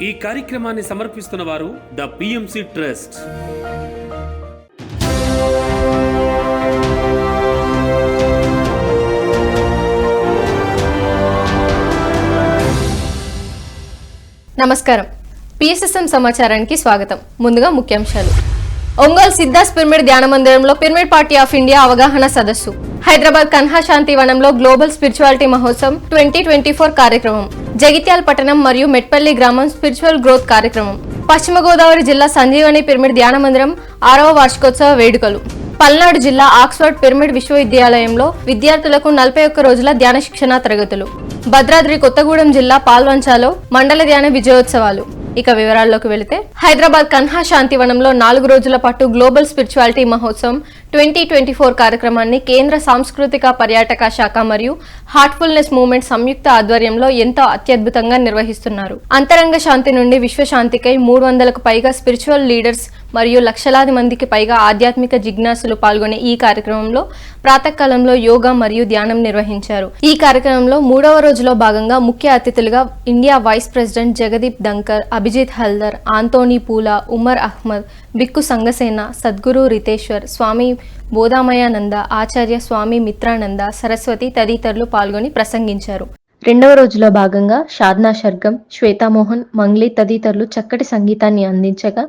ఈ కార్యక్రమాన్ని సమర్పిస్తున్న వారు ద పిఎంసి ట్రస్ట్. నమస్కారం. పిఎస్ఎస్ఎం సమాచారానికి స్వాగతం. ముందుగా ముఖ్యాంశాలు. ఒంగోలు సిద్ధాస్ పిరమిడ్ ధ్యాన మందిరంలో పిరమిడ్ పార్టీ ఆఫ్ ఇండియా అవగాహన సదస్సు. హైదరాబాద్ కన్హా శాంతి వనంలో గ్లోబల్ స్పిరిచువాలిటీ మహోత్సవం 2024 కార్యక్రమం. జగిత్యాల పట్టణం మరియు మెట్పల్లి గ్రామం స్పిరిచువల్ గ్రోత్ కార్యక్రమం. పశ్చిమ గోదావరి జిల్లా సంజీవని పిరమిడ్ ధ్యాన మందిరం 6వ వార్షికోత్సవ వేడుకలు. పల్నాడు జిల్లా ఆక్స్ఫర్డ్ పిరమిడ్ విశ్వవిద్యాలయంలో విద్యార్థులకు 41 రోజుల ధ్యాన శిక్షణ తరగతులు. భద్రాద్రి కొత్తగూడెం జిల్లా పాల్వంచాలో మండల ధ్యాన విజయోత్సవాలు. ఇక వివరాల్లోకి వెళితే, హైదరాబాద్ కన్హా శాంతివనంలో 4 రోజుల పాటు గ్లోబల్ స్పిరిచువాలిటీ మహోత్సవం 2024 కార్యక్రమాన్ని కేంద్ర సాంస్కృతిక పర్యాటక శాఖ మరియు హార్ట్ఫుల్నెస్ మూవ్మెంట్ సంయుక్త ఆధ్వర్యంలో ఎంతో అత్యద్భుతంగా నిర్వహిస్తున్నారు. అంతరంగ శాంతి నుండి విశ్వశాంతికై 300కు పైగా స్పిరిచువల్ లీడర్స్ మరియు లక్షలాది మందికి పైగా ఆధ్యాత్మిక జిజ్ఞాసులు పాల్గొనే ఈ కార్యక్రమంలో ప్రాతకాలంలో యోగా మరియు ధ్యానం నిర్వహించారు. ఈ కార్యక్రమంలో 3వ రోజులో భాగంగా ముఖ్య అతిథులుగా India vice president Jagdeep Dhankhar, Abhijit Haldar, Anthony Poola, Umar Ahmed, Bhikkhu Sanghasena, Sadhguru రితేశ్వర్, స్వామి బోధామయానంద, ఆచార్య స్వామి మిత్రానంద సరస్వతి తదితరులు పాల్గొని ప్రసంగించారు. 2వ రోజులో భాగంగా షాద్నా షర్గం, శ్వేతామోహన్, మంగ్లీ తదితరులు చక్కటి సంగీతాన్ని అందించగా,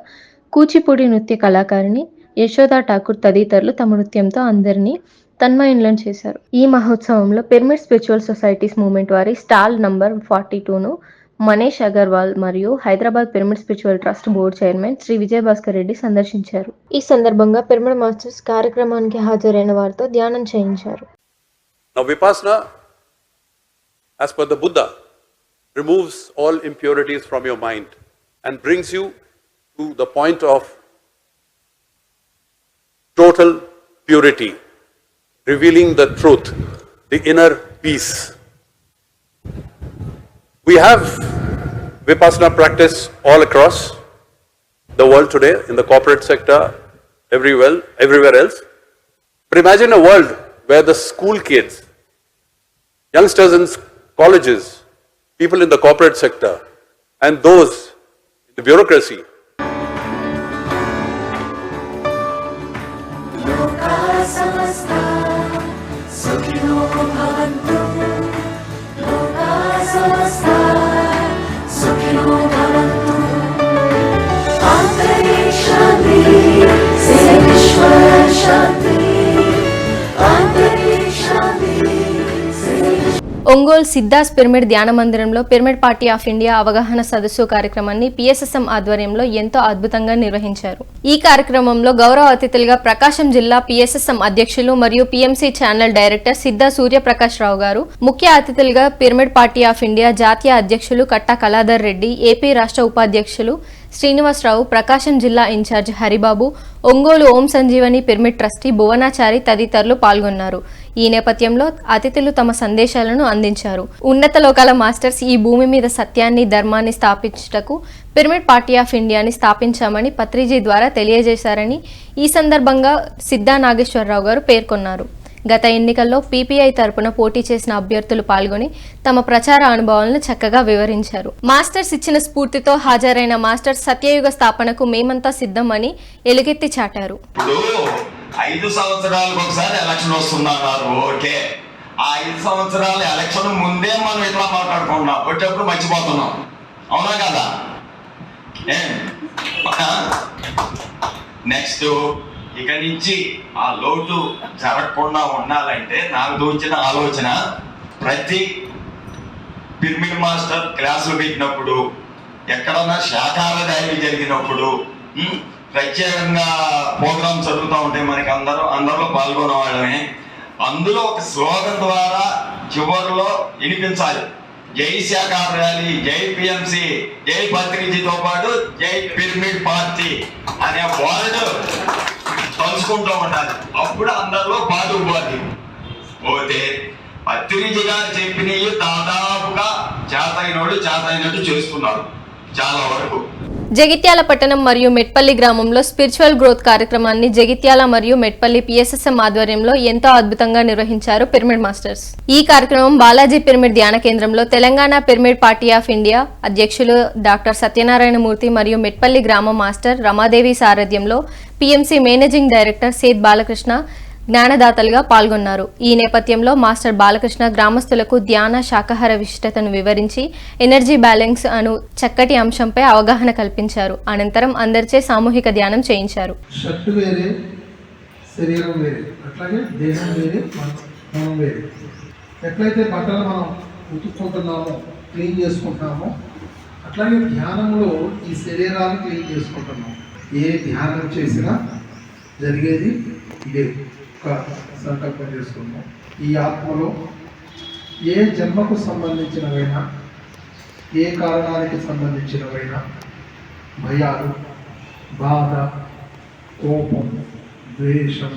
కూచిపూడి నృత్య కళాకారిణి యశోదా ఠాకూర్ తదితరులు తమ నృత్యంతో అందరినీ తన్మయంలను చేశారు. ఈ మహోత్సవంలో పిరమిడ్ స్పిరిచువల్ సొసైటీస్ మూవ్మెంట్ వారి స్టాల్ నంబర్ 42ను మనీష్ అగర్వాల్ మరియు Hyderabad pyramid spiritual trust board chairman Shri Vijayabhaskar Reddy సందర్శించారు. ఈ సందర్భంగా పిరమిడ్ మాస్టర్స్ కార్యక్రమానికి హాజరైన వారితో ధ్యానం చేయించారు. Now Vipassana, as per the Buddha, removes all impurities from your mind and brings you to the point of total purity, revealing the truth, the inner peace. We have Vipassana practice all across the world today, in the corporate sector, everywhere else. But imagine a world where the school kids, youngsters in colleges, people in the corporate sector, and those in the bureaucracy Ongole Siddhas pyramid ధ్యాన మందిరంలో pyramid party of India అవగాహన సదస్సు కార్యక్రమాన్ని PSSM ఆధ్వర్యంలో ఎంతో అద్భుతంగా నిర్వహించారు. ఈ కార్యక్రమంలో గౌరవ అతిథులుగా ప్రకాశం జిల్లా పిఎస్ఎస్ఎం అధ్యక్షులు మరియు PMC channel director Siddha Suryaprakash రావు గారు, ముఖ్య అతిథులుగా పిరమిడ్ పార్టీ ఆఫ్ ఇండియా జాతీయ అధ్యక్షులు కట్టా కళాధర్ రెడ్డి, ఏపీ రాష్ట్ర ఉపాధ్యక్షులు శ్రీనివాసరావు, ప్రకాశం జిల్లా ఇన్ఛార్జ్ హరిబాబు, ఒంగోలు ఓం సంజీవని పిరమిడ్ ట్రస్టీ భువనాచారి తదితరులు పాల్గొన్నారు. ఈ నేపథ్యంలో అతిథులు తమ సందేశాలను అందించారు. ఉన్నత లోకాల మాస్టర్స్ ఈ భూమి మీద సత్యాన్ని, ధర్మాన్ని స్థాపించుటకు పిరమిడ్ పార్టీ ఆఫ్ ఇండియాని స్థాపించామని పత్రిజీ ద్వారా తెలియజేశారని ఈ సందర్భంగా సిద్ధా నాగేశ్వరరావు గారు పేర్కొన్నారు. గత ఎన్నికల్లో పీపీఐ తరపున పోటీ చేసిన అభ్యర్థులు పాల్గొని తమ ప్రచార అనుభవాలను చక్కగా వివరించారు. మాస్టర్స్ ఇచ్చిన స్ఫూర్తితో హాజరైన మాస్టర్స్ సత్యయుగ స్థాపనకు మేమంతా సిద్ధం అని ఎలుగెత్తి చాటారు. 5 సంవత్సరాలకు ఒకసారి ఎలక్షన్ వస్తున్నారు. ఓకే, ఆ 5 సంవత్సరాల ఎలక్షన్ ముందే మనం ఇట్లా మాట్లాడుకుంటున్నాం, వచ్చేప్పుడు మర్చిపోతున్నాం. అవునా కదా? నెక్స్ట్ ఇక నుంచి ఆ లోటు జరగకుండా ఉండాలంటే నాకు తోచిన ఆలోచన, ప్రతి పిరమిడ్ మాస్టర్ క్లాసులు పెట్టినప్పుడు, ఎక్కడన్నా శాఖాల ర్యాలీ జరిగినప్పుడు, ప్రత్యేకంగా ప్రోగ్రామ్స్ జరుగుతూ ఉంటాయి, మనకి అందరిలో పాల్గొనే వాళ్ళమే. అందులో ఒక స్లోగన్ ద్వారా చివరిలో వినిపించాలి, జై శాఖాల ర్యాలీ, జై పిఎంసి, జై పత్రిజీతో పాటు జై పిరమిడ్ పార్టీ అనే వర్డ్ తలుచుకుంటూ ఉండాలి. అప్పుడు అందరిలో పాటుపోతుంది. పోతే పత్రిజీ గారు చెప్పినవి దాదాపుగా చేతైనట్టు చేస్తున్నారు చాలా వరకు. జగిత్యాల పట్టణం మరియు మెట్పల్లి గ్రామంలో స్పిరిచువల్ గ్రోత్ కార్యక్రమాన్ని జగిత్యాల మరియు మెట్పల్లి పిఎస్ఎస్ఎం ఆధ్వర్యంలో ఎంతో అద్భుతంగా నిర్వహించారు పిరమిడ్ మాస్టర్స్. ఈ కార్యక్రమం బాలాజీ పిరమిడ్ ధ్యాన కేంద్రంలో Telangana pyramid party of India అధ్యక్షులు డాక్టర్ సత్యనారాయణమూర్తి మరియు మెట్పల్లి గ్రామ మాస్టర్ రమాదేవి సారథ్యంలో పిఎంసి మేనేజింగ్ డైరెక్టర్ సేద్ బాలకృష్ణ జ్ఞానదాతలుగా పాల్గొన్నారు. ఈ నేపథ్యంలో మాస్టర్ బాలకృష్ణ గ్రామస్తులకు ధ్యాన శాకాహార విశిష్టతను వివరించి ఎనర్జీ బ్యాలెన్స్ అను చక్కటి అంశంపై అవగాహన కల్పించారు. అనంతరం అందరిచే సామూహిక ధ్యానం చేయించారు. షర్ట్ వేరే, శరీరం వేరే, అట్లాగే దేహం వేరే, మనం వేరే. ఎట్లయితే బట్టలు మనం ఉతుక్కుంటున్నామో, క్లీన్ చేసుకుంటున్నామో, అట్లాగే ధ్యానంలో ఈ శరీరాన్ని క్లీన్ చేసుకుంటున్నాం. ఏ ధ్యానం చేసినా జరిగేది ఇదే. సంకల్పం చేసుకున్నాం. ఈ ఆత్మలో ఏ జన్మకు సంబంధించినవైనా, ఏ కారణానికి సంబంధించినవైనా భయాలు, బాధ, కోపం, ద్వేషం.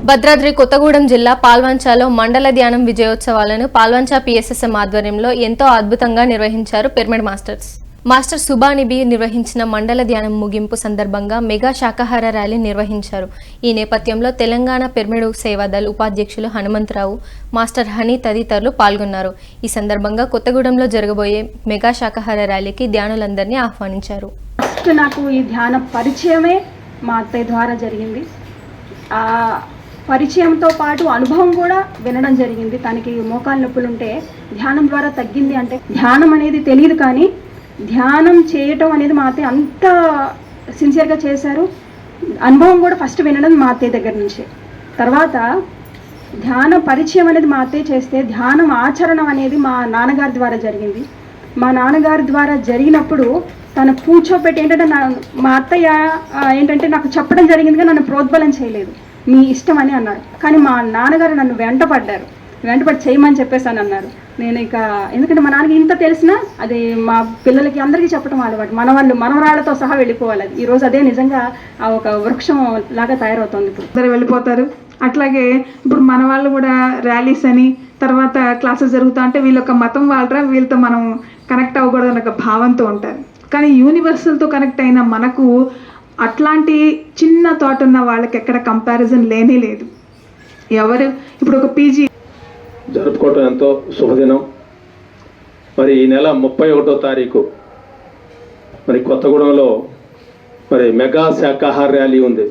భద్రాద్రి కొత్తగూడెం జిల్లా పాల్వంచాలో మండల ధ్యానం విజయోత్సవాలను పాల్వంచా పిఎస్ఎస్ఎం ఆధ్వర్యంలో ఎంతో అద్భుతంగా నిర్వహించారు పిరమిడ్ మాస్టర్స్. మాస్టర్ సుబానిబి నిర్వహించిన మండల ధ్యానం ముగింపు సందర్భంగా మెగా శాకాహార ర్యాలీ నిర్వహించారు. ఈ నేపథ్యంలో తెలంగాణ పిరమిడ్ సేవాదళ్ ఉపాధ్యక్షులు హనుమంతరావు, మాస్టర్ హనీ తదితరులు పాల్గొన్నారు. ఈ సందర్భంగా కొత్తగూడెంలో జరగబోయే మెగా శాకాహార ర్యాలీకి ధ్యానులందరినీ ఆహ్వానించారు. ఫస్ట్ నాకు ఈ ధ్యాన పరిచయమే మా అత్తయ్య ద్వారా జరిగింది. ఆ పరిచయంతో పాటు అనుభవం కూడా వినడం జరిగింది. తనకి మోకాలు నొప్పులు ఉంటే ధ్యానం ద్వారా తగ్గింది అంటే, ధ్యానం అనేది తెలియదు కానీ ధ్యానం చేయటం అనేది మా అత్తయ్య అంత సిన్సియర్గా చేశారు. అనుభవం కూడా ఫస్ట్ వినడం మా అత్తయ్య దగ్గర నుంచే. తర్వాత ధ్యాన పరిచయం అనేది మా అత్తయ్య చేస్తే, ధ్యానం ఆచరణ అనేది మా నాన్నగారి ద్వారా జరిగింది. మా నాన్నగారి ద్వారా జరిగినప్పుడు తను కూర్చోబెట్టి ఏంటంటే మా అత్తయ్య ఏంటంటే నాకు చెప్పడం జరిగిందిగా నన్ను ప్రోద్బలం చేయలేదు, మీ ఇష్టం అని అన్నారు. కానీ మా నాన్నగారు నన్ను వెంటపడి చేయమని చెప్పేసాను అన్నారు. నేను ఇక ఎందుకంటే మా నాన్నకి ఇంత తెలిసినా అది మా పిల్లలకి అందరికీ చెప్పడం అలవాటు. మనవరాళ్లతో సహా వెళ్ళిపోవాలి. అది ఈరోజు అదే నిజంగా ఒక వృక్షం లాగా తయారవుతుంది. ఇప్పుడు అందరు వెళ్ళిపోతారు. అట్లాగే ఇప్పుడు మన వాళ్ళు కూడా ర్యాలీస్ అని తర్వాత క్లాసెస్ జరుగుతా అంటే వీళ్ళొక మతం వాళ్ళరా, వీళ్ళతో మనం కనెక్ట్ అవ్వకూడదు అన్న ఒక భావంతో ఉంటారు. కానీ యూనివర్సల్తో కనెక్ట్ అయిన మనకు అట్లాంటి చిన్న థాట్ ఉన్న వాళ్ళకి ఎక్కడ కంపారిజన్ లేనే లేదు. ఎవరు ఇప్పుడు ఒక పీజీ జరుపుకోవటం ఎంతో శుభదినం. మరి ఈ నెల 31వ తారీఖు మరి కొత్తగూడెంలో మరి మెగా శాకాహార ర్యాలీ ఉంది.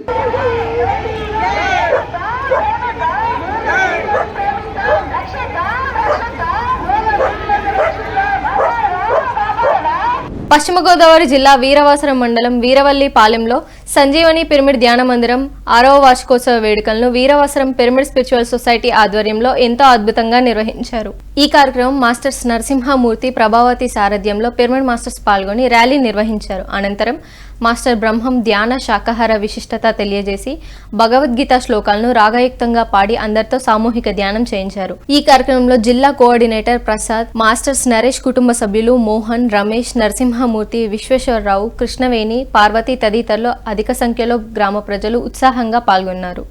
పశ్చిమ గోదావరి జిల్లా వీరవాసరం మండలం వీరవల్లి పాలెంలో సంజీవని పిరమిడ్ ధ్యాన మందిరం 6వ వార్షికోత్సవ వేడుకలను వీరవాసరం పిరమిడ్ స్పిరిచువల్ సొసైటీ ఆధ్వర్యంలో ఎంతో అద్భుతంగా నిర్వహించారు. ఈ కార్యక్రమం మాస్టర్స్ నరసింహమూర్తి, ప్రభావతి సారథ్యంలో పిరమిడ్ మాస్టర్స్ పాల్గొని ర్యాలీ నిర్వహించారు. అనంతరం మాస్టర్ బ్రహ్మం ధ్యాన శాకాహార విశిష్టత తెలియజేసి భగవద్గీత శ్లోకాలను రాగయుక్తంగా పాడి అందరితో సామూహిక ధ్యానం చేయించారు. ఈ కార్యక్రమంలో జిల్లా కోఆర్డినేటర్ ప్రసాద్, మాస్టర్స్ నరేష్ కుటుంబ సభ్యులు మోహన్, రమేష్, నరసింహమూర్తి, విశ్వేశ్వరరావు, కృష్ణవేణి, పార్వతి తదితరులు అధిక సంఖ్యలో గ్రామ ప్రజలు ఉత్సాహంగా పాల్గొన్నారు.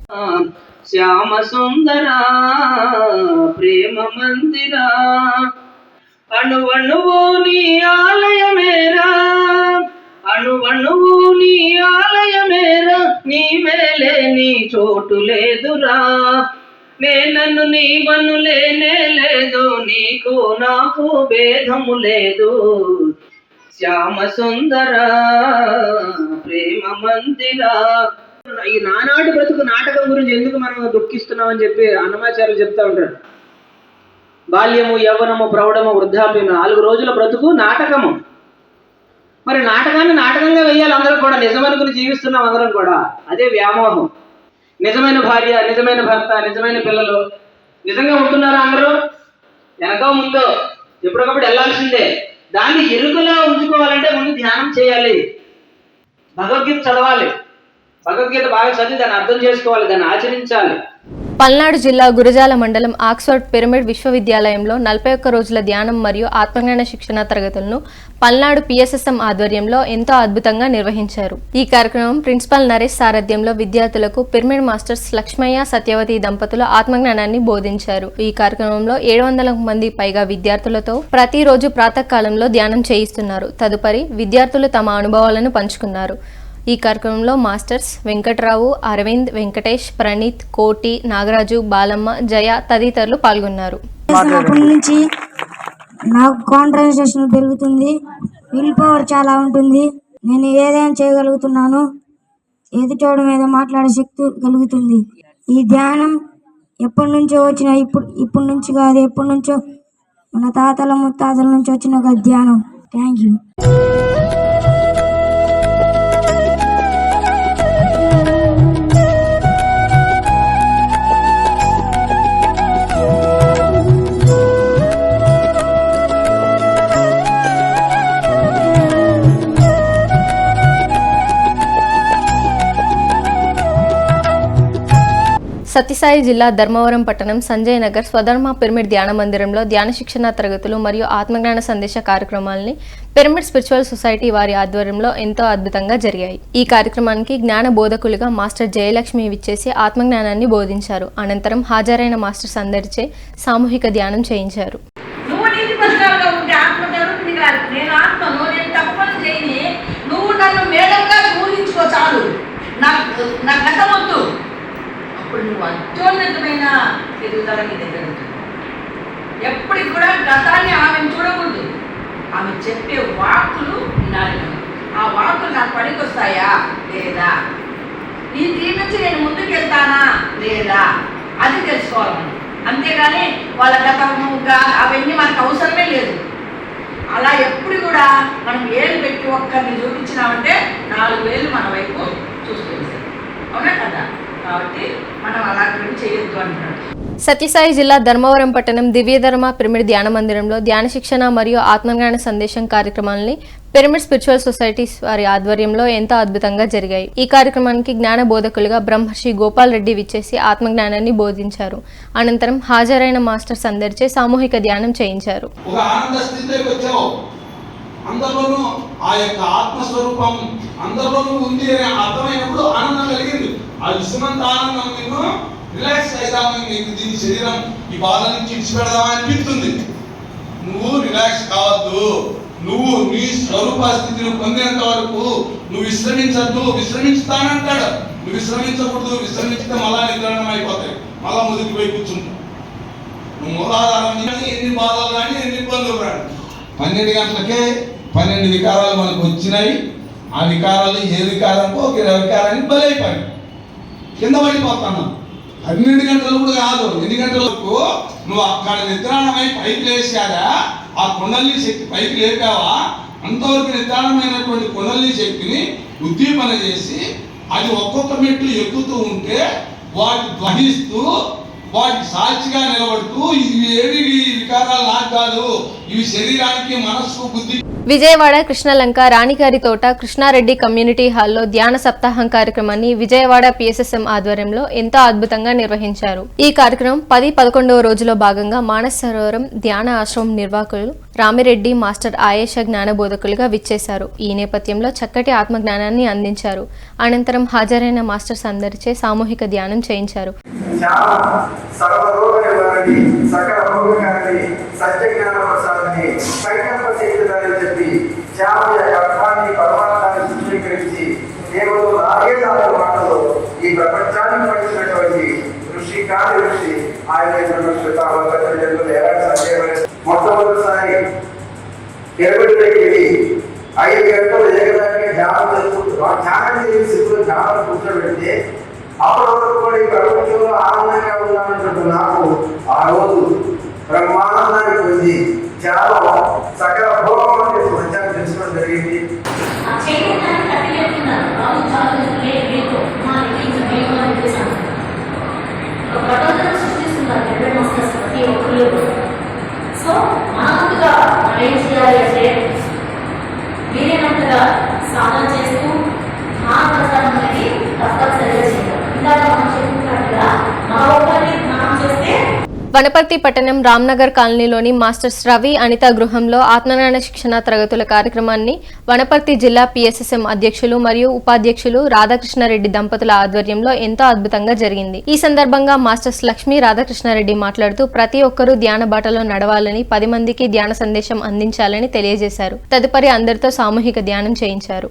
శ్యామ సుందర ప్రేమ మందిర అణువణువు నీ ఆలయమేరా, అణువణువు నీ ఆలయమేరా, నీ మేలే నీ చోటు లేదురా, నేనన్ను నీవను లేనే లేదు, నీకు నాకు భేదము లేదు, శ్యామ సుందర ప్రేమ మందిర. ఈ నానాటి బ్రతుకు నాటకం గురించి ఎందుకు మనం దుఃఖిస్తున్నామని చెప్పి అన్నమాచార్యులు చెప్తా ఉంటారు. బాల్యము, యవ్వనము, ప్రౌఢము, వృద్ధాప్యము 4 రోజుల బ్రతుకు నాటకము. మరి నాటకాన్ని నాటకంగా వేయాలి అందరం కూడా, నిజమనుకుని జీవిస్తున్నాం అందరం కూడా. అదే వ్యామోహం. నిజమైన భార్య, నిజమైన భర్త, నిజమైన పిల్లలు నిజంగా ఉంటున్నారా అందరూ? వెనక ముందో ఎప్పటికప్పుడు వెళ్ళాల్సిందే. దాన్ని ఎరుకలా ఉంచుకోవాలంటే ముందు ధ్యానం చేయాలి, భగవద్గీత చదవాలి, భగవద్గీత బాగా చదివి దాన్ని అర్థం చేసుకోవాలి, దాన్ని ఆచరించాలి. పల్నాడు జిల్లా గురజాల మండలం ఆక్స్ఫర్డ్ పిరమిడ్ విశ్వవిద్యాలయంలో 41 రోజుల ధ్యానం మరియు ఆత్మజ్ఞాన శిక్షణ తరగతులను పల్నాడు పిఎస్ఎస్ఎం ఆధ్వర్యంలో ఎంతో అద్భుతంగా నిర్వహించారు. ఈ కార్యక్రమం ప్రిన్సిపల్ నరేష్ సారథ్యంలో విద్యార్థులకు పిరమిడ్ మాస్టర్స్ లక్ష్మయ్య సత్యవతి దంపతులు ఆత్మజ్ఞానాన్ని బోధించారు. ఈ కార్యక్రమంలో 700 మంది పైగా విద్యార్థులతో ప్రతిరోజు ప్రాతకాలంలో ధ్యానం చేయిస్తున్నారు. తదుపరి విద్యార్థులు తమ అనుభవాలను పంచుకున్నారు. ఈ కార్యక్రమంలో మాస్టర్స్ వెంకట్రావు, అరవింద్, వెంకటేష్, ప్రణీత్, కోటి, నాగరాజు, బాలమ్మ, జయ తదితరులు పాల్గొన్నారు. అప్పటి నుంచి నాకు కాన్సంట్రేషన్ పెరుగుతుంది, విల్ పవర్ చాలా ఉంటుంది, నేను ఏదైనా చేయగలుగుతున్నాను, ఎదుటోడి మీద మాట్లాడే శక్తి కలుగుతుంది. ఈ ధ్యానం ఎప్పటి నుంచో వచ్చిన ఇప్పుడు నుంచి కాదు, ఎప్పటి నుంచో మన తాతల ముత్తాతల నుంచి వచ్చిన ఒక ధ్యానం. Thank you. సత్యసాయి జిల్లా ధర్మవరం పట్టణం సంజయ్ నగర్ స్వధర్మ పిరమిడ్ ధ్యాన మందిరంలో ధ్యాన శిక్షణ తరగతులు మరియు ఆత్మజ్ఞాన సందేశ కార్యక్రమాలని పిరమిడ్ స్పిరిచువల్ సొసైటీ వారి ఆధ్వర్యంలో ఎంతో అద్భుతంగా జరిగాయి. ఈ కార్యక్రమానికి జ్ఞాన బోధకులుగా మాస్టర్ జయలక్ష్మి విచ్చేసి ఆత్మజ్ఞానాన్ని బోధించారు. అనంతరం హాజరైన మాస్టర్స్ అందరిచే సామూహిక ధ్యానం చేయించారు. నువ్వు అత్యున్నతమైన ఎదుగుదల నీ దగ్గర ఉంటుంది. ఎప్పటికి కూడా గతాన్ని ఆమెను చూడకూడదు. ఆమె చెప్పే వాక్కులు వినాలి. ఆ వాక్కులు నాకు పనికొస్తాయా లేదా, దీని నుంచి నేను ముందుకు వెళ్తానా లేదా, అది తెలుసుకోవాలి. అంతేగాని వాళ్ళ గతము అవన్నీ మనకు అవసరమే లేదు. అలా ఎప్పుడు కూడా మనం ఏళ్ళు పెట్టి ఒక్కరిని చూపించినామంటే 4 వేలు మన వైపు చూస్తుంది. అవునా కదా? కాబట్టి మనం అలాంటివి చేయొద్దు అంటారు. సత్యసాయి జిల్లా ధర్మవరం పట్టణం దివ్యధర్మ పిరమిడ్ ధ్యాన మందిరంలో ధ్యాన శిక్షణ మరియు ఆత్మజ్ఞాన సందేశం కార్యక్రమాలని పిరమిడ్ స్పిరిచువల్ సొసైటీస్ వారి ఆధ్వర్యంలో ఎంతో అద్భుతంగా జరిగాయి. ఈ కార్యక్రమానికి జ్ఞాన బోధకులుగా బ్రహ్మర్షి గోపాల్ రెడ్డి విచ్చేసి ఆత్మజ్ఞానాన్ని బోధించారు. అనంతరం హాజరైన మాస్టర్స్ అందరిచే సామూహిక ధ్యానం చేయించారు. అందరిలోనూ ఆ యొక్క ఆత్మస్వరూపం అందరిలోనూ ఉంది అనే అర్థమైనప్పుడు ఆనందం కలిగింది. ఆ విశ్వమంత ఆనందం నిన్ను రిలాక్స్ అయిదామని, నీకు దీని శరీరం ఈ బాధ నుంచి ఇచ్చిపెడదామని అనిపిస్తుంది. నువ్వు రిలాక్స్ కావద్దు. నువ్వు నీ స్వరూప స్థితిని పొందేంత వరకు నువ్వు విశ్రమించద్దు. విశ్రమించుతానంటాడు. నువ్వు విశ్రమించకూడదు. విశ్రమించితే మళ్ళా నిద్రణం అయిపోతాయి, మళ్ళా ముదికి పోయి కూర్చుంటావు. నువ్వు మూలాధారం ఎన్ని బాధలు కానీ ఎన్ని ఇబ్బందులు రాడు. 12 గంటలకే 12 వికారాలు మనకు వచ్చినాయి. ఆ వికారాలు ఏ వికారంకో ఒక వికారానికి బలైపోయాయి, కింద పడిపోతున్నావు. 12 గంటలు కూడా కాదు, ఎన్ని గంటల వరకు నువ్వు అక్కడ నిద్రాణమై పైకి లేచారా, ఆ కుండలి శక్తి పైకి లేపావా, అంతవరకు నిద్రాణమైనటువంటి కుండలి శక్తిని ఉద్దీపన చేసి అది ఒక్కొక్క మెట్లు ఎక్కుతూ ఉంటే వాటి ధ్వనిస్తూ వాటి సాక్షిగా నిలబడుతూ ఇవి ఏవి వికారాలు నాకు కాదు, ఇవి శరీరానికి మనస్సు బుద్ధి. విజయవాడ కృష్ణలంక రాణిగారి తోట కృష్ణారెడ్డి కమ్యూనిటీ హాల్లో ధ్యాన సప్తాహం కార్యక్రమాన్ని విజయవాడ పిఎస్ఎస్ఎం ఆధ్వర్యంలో ఎంతో అద్భుతంగా నిర్వహించారు. ఈ కార్యక్రమం 10-11వ రోజులో భాగంగా మానస సరోవరం ధ్యాన ఆశ్రమం నిర్వాహకులు రామిరెడ్డి, మాస్టర్ ఆయేష జ్ఞాన బోధకులుగా విచ్చేశారు. ఈ నేపథ్యంలో చక్కటి ఆత్మజ్ఞానాన్ని అందించారు. అనంతరం హాజరైన మాస్టర్స్ అందరిచే సామూహిక ధ్యానం చేయించారు. ఈ ప్రపంచాన్ని పడిచినటువంటి ఋషి కాని ఋషి ఆయన మొట్టమొదటిసారి 5 గంటలు ఏకదానికి ధ్యానం చేసుకుంటున్నాం. ధ్యానం చేసి స్థితిలో ధ్యానం కూర్చోబెడితే అప్పటి వరకు కూడా ఈ ప్రపంచంలో ఆనందంగా ఉన్నానన్నట్టు నాకు ఆ రోజు బ్రహ్మానందాన్ని పొంది చాలా సకల భోగం సత్యాన్ని తెలుసుకోవడం జరిగింది. సో మనమంతగా మనం ఏం చేయాలి అంటే వీలైనంతగా సాధన చేస్తూ మహాప్రసాదం అనేది తప్పనిసరిగా చేయాలి. ఇందాక మనం చెప్పుకున్నట్టుగా మన ఒక్కరిని వనపర్తి పట్టణం రామ్నగర్ కాలనీలోని మాస్టర్స్ రవి అనిత గృహంలో ఆత్మజ్ఞాన శిక్షణ తరగతుల కార్యక్రమాన్ని వనపర్తి జిల్లా PSSM అధ్యక్షులు మరియు ఉపాధ్యక్షులు రాధాకృష్ణారెడ్డి దంపతుల ఆధ్వర్యంలో ఎంతో అద్భుతంగా జరిగింది. ఈ సందర్భంగా మాస్టర్స్ లక్ష్మీ రాధాకృష్ణారెడ్డి మాట్లాడుతూ ప్రతి ఒక్కరూ ధ్యాన బాటలో నడవాలని 10 మందికి ధ్యాన సందేశం అందించాలని తెలియజేశారు. తదుపరి అందరితో సామూహిక ధ్యానం చేయించారు.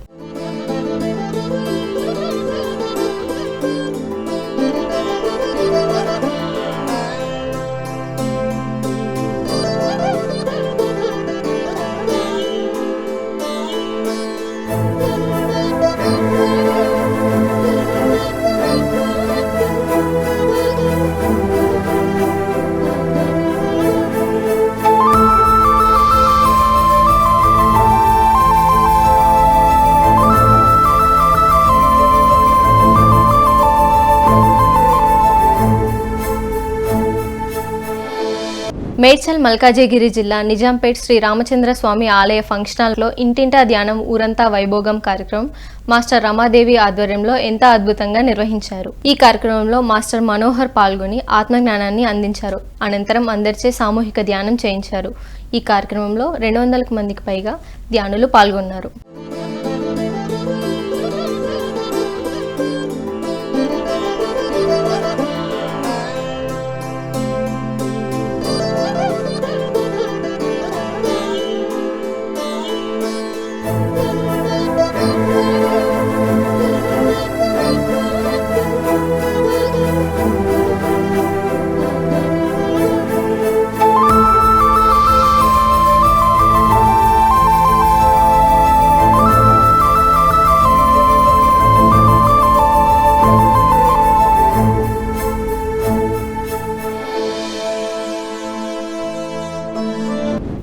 మేడ్చల్ మల్కాజిగిరి జిల్లా నిజాంపేట్ శ్రీ రామచంద్ర స్వామి ఆలయ ఫంక్షనాల్లో ఇంటింటా ధ్యానం ఊరంతా వైభోగం కార్యక్రమం మాస్టర్ రమాదేవి ఆధ్వర్యంలో ఎంతో అద్భుతంగా నిర్వహించారు. ఈ కార్యక్రమంలో మాస్టర్ మనోహర్ పాల్గొని ఆత్మజ్ఞానాన్ని అందించారు. అనంతరం అందరిచే సామూహిక ధ్యానం చేయించారు. ఈ కార్యక్రమంలో 200 మందికి పైగా ధ్యానులు పాల్గొన్నారు.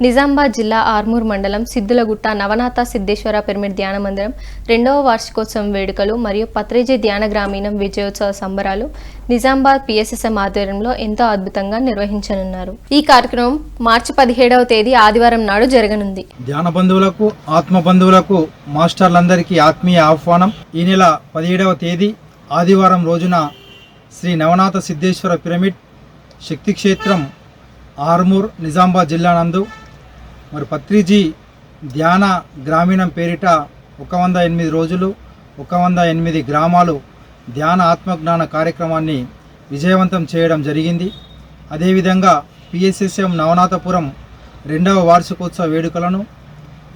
నిజామాబాద్ జిల్లా ఆర్మూర్ మండలం సిద్దులగుట్ట నవనాథ సిద్ధేశ్వర పిరమిడ్ ధ్యాన మందిరం 2వ వార్షికోత్సవం వేడుకలు మరియు పత్రిజీ ధ్యాన గ్రామీణం విజయోత్సవ సంబరాలు నిజామాబాద్ PSSM ఆధ్వర్యంలో ఎంతో అద్భుతంగా నిర్వహించనున్నారు. ఈ కార్యక్రమం మార్చి 17వ తేదీ ఆదివారం నాడు జరగనుంది. ధ్యాన బంధువులకు ఆత్మ బంధువులకు మాస్టర్లందరికీ ఆత్మీయ ఆహ్వానం. ఈ నెల 17వ తేదీ ఆదివారం రోజున శ్రీ నవనాథ సిద్ధేశ్వర పిరమిడ్ శక్తి క్షేత్రం ఆర్మూర్ నిజామాబాద్ జిల్లా నందు మరి పత్రిజీ ధ్యాన గ్రామీణం పేరిట 108 రోజులు 108 గ్రామాలు ధ్యాన ఆత్మజ్ఞాన కార్యక్రమాన్ని విజయవంతం చేయడం జరిగింది. అదేవిధంగా PSSM నవనాథపురం 2వ వార్షికోత్సవ వేడుకలను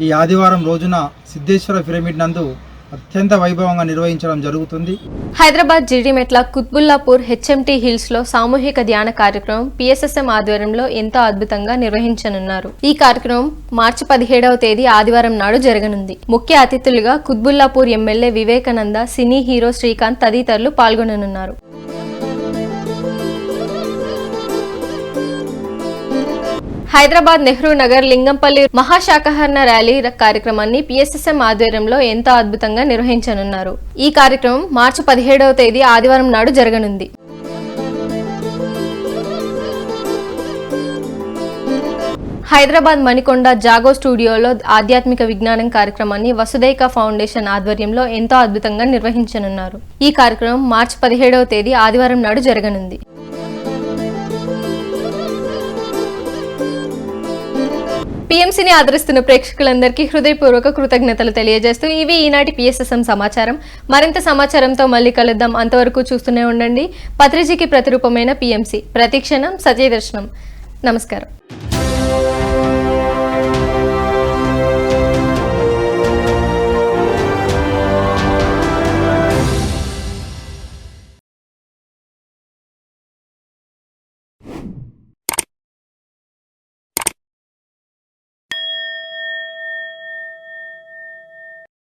ఈ ఆదివారం రోజున సిద్ధేశ్వర పిరమిడ్ నందు అత్యంత వైభవంగా నిర్వహించడం జరుగుతుంది. హైదరాబాద్ జిడిమెట్ల కుత్బుల్లాపూర్ HMT హిల్స్ లో సామూహిక ధ్యాన కార్యక్రమం PSSM ఆధ్వర్యంలో ఎంతో అద్భుతంగా నిర్వహించనున్నారు. ఈ కార్యక్రమం మార్చి 17వ తేదీ ఆదివారం నాడు జరగనుంది. ముఖ్య అతిథులుగా Qutbullapur MLA Vivekananda, cine hero Srikanth తదితరులు పాల్గొననున్నారు. హైదరాబాద్ నెహ్రూ నగర్ లింగంపల్లి మహాశాకాహార ర్యాలీ కార్యక్రమాన్ని PSSM ఆధ్వర్యంలో ఎంతో అద్భుతంగా నిర్వహించనున్నారు. ఈ కార్యక్రమం మార్చి 17వ తేదీ ఆదివారం నాడు జరగనుంది. హైదరాబాద్ మణికొండ జాగో స్టూడియోలో ఆధ్యాత్మిక విజ్ఞానం కార్యక్రమాన్ని వసుదైక ఫౌండేషన్ ఆధ్వర్యంలో ఎంతో అద్భుతంగా నిర్వహించనున్నారు. ఈ కార్యక్రమం మార్చి 17వ తేదీ ఆదివారం నాడు జరగనుంది. PMCని ఆదరిస్తున్న ప్రేక్షకులందరికీ హృదయపూర్వక కృతజ్ఞతలు తెలియజేస్తూ ఇవి ఈనాటి PSSM సమాచారం. మరింత సమాచారంతో మళ్ళీ కలుద్దాం. అంతవరకు చూస్తూనే ఉండండి. పత్రిజీకి ప్రతిరూపమైన PMC, ప్రతిక్షణం సత్యదర్శనం. నమస్కారం.